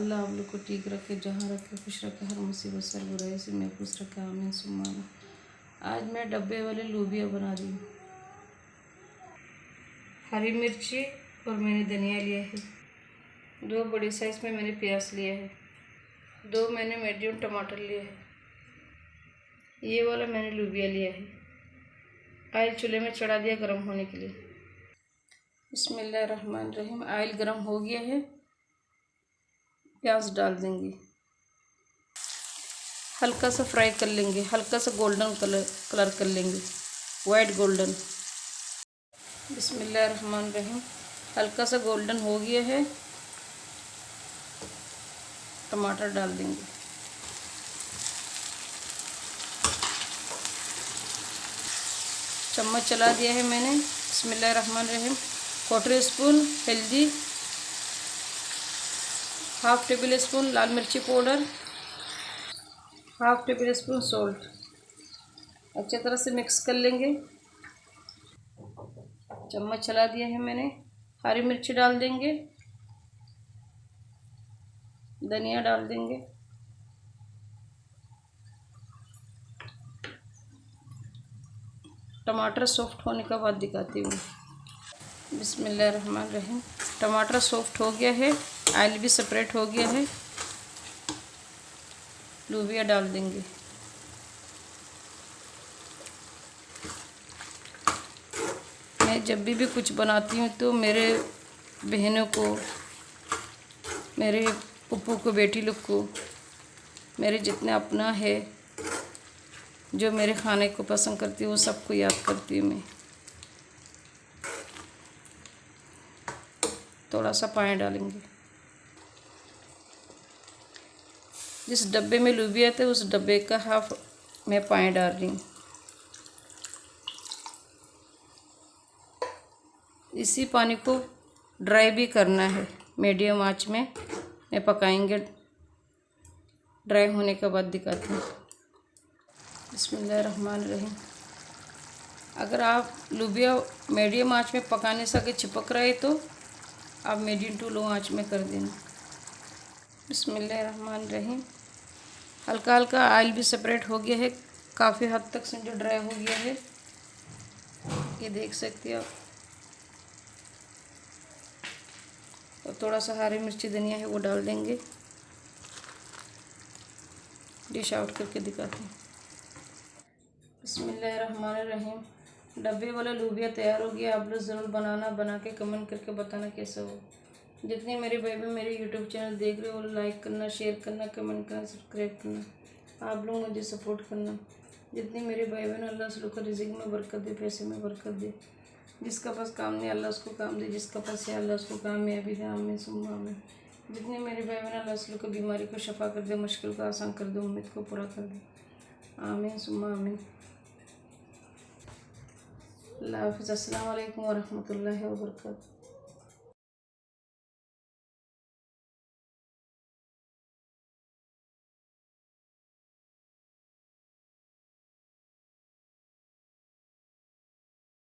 अल्लाह आप लोग को ठीक रखे, जहाँ रखे खुश रखे, हर मुसीबत सर बुराई से महफूज रखे, आमीन सुम्मा आमीन। आज मैं डब्बे वाले लोबिया बना रही हूँ। हरी मिर्ची और मैंने धनिया लिया है, 2 बड़े साइज़ में मैंने प्याज लिया है, 2 मैंने मीडियम टमाटर लिया है, ये वाला मैंने लोबिया लिया है। ऑयल चूल्हे में चढ़ा दिया गर्म होने के लिए। बिस्मिल्लाहिर्रहमानिर्रहीम। ऑयल गर्म हो गया है, प्याज डाल देंगे, हल्का सा फ्राई कर लेंगे, हल्का सा गोल्डन कलर कर लेंगे, वाइट गोल्डन। बिस्मिल्लाहिर्रहमानिर्रहीम। हल्का सा गोल्डन हो गया है, टमाटर डाल देंगे, चम्मच चला दिया है मैंने। बिस्मिल्लाहिर्रहमानिर्रहीम। 1/4 स्पून हल्दी, 1/2 टेबल स्पून लाल मिर्ची पाउडर, 1/2 टेबल स्पून सॉल्ट। अच्छी तरह से मिक्स कर लेंगे, चम्मच चला दिया है मैंने। हरी मिर्ची डाल देंगे, धनिया डाल देंगे, टमाटर सॉफ्ट होने के बाद दिखाती हूँ। बिस्मिल्लाहिर्रहमानिर्रहीम। टमाटर सॉफ्ट हो गया है, ऑयल भी सेपरेट हो गया है, लोबिया डाल देंगे, मैं जब भी कुछ बनाती हूँ तो मेरे बहनों को, मेरे पप्पू को, बेटी लोग को, मेरे जितने अपना है जो मेरे खाने को पसंद करती है वो सबको याद करती हूँ मैं। थोड़ा सा पानी डालेंगे, जिस डब्बे में लोबिया थे उस डब्बे का हाफ मैं पानी डाल रही हूँ। इसी पानी को ड्राई भी करना है, मीडियम आंच में मैं पकाएंगे, ड्राई होने के बाद दिखाती हूँ। बिस्मिल्लाहिर्रहमानिर्रहीम। अगर आप लोबिया मीडियम आंच में पकाने से अगर चिपक रहे तो आप मीडियम टू लो आंच में कर देना। बिस्मिल्लाहिर्रहमानिर्रहीम। हल्का हल्का ऑयल भी सेपरेट हो गया है, काफ़ी हद तक समझो ड्राई हो गया है, ये देख सकते हो आप। और थोड़ा सा हरी मिर्ची धनिया है वो डाल देंगे, डिश आउट करके दिखाते हैं। बिस्मिल्लाहिर्रहमानिर्रहीम। डब्बे वाला लोबिया तैयार हो गया। आप लोग ज़रूर बनाना, बना के कमेंट करके बताना कैसा हो। जितने मेरे भाई बहन मेरे यूट्यूब चैनल देख रहे हो लाइक करना, शेयर करना, कमेंट करना, सब्सक्राइब करना। आप लोग मुझे सपोर्ट करना। जितने मेरे भाई बहन, अल्लाह से लोग रिज़्क़ में बरकत दे, पैसे में बरकत दे। जिसका पास काम नहीं अल्लाह उसको काम दे, जिसका पास है अल्लाह उसको कामयाबी दे, आमीन सुम्मा आमीन। जितने मेरे भाई बहन, अल्लाह से लोग बीमारी को शफा कर दे, मुश्किल को आसान कर दे, उम्मीद को पूरा कर दे, आमीन सुम्मा आमीन। अल्लाह हाफ़िज़। अस्सलामु अलैकुम वरहमतुल्लाहि वबरकातुहू।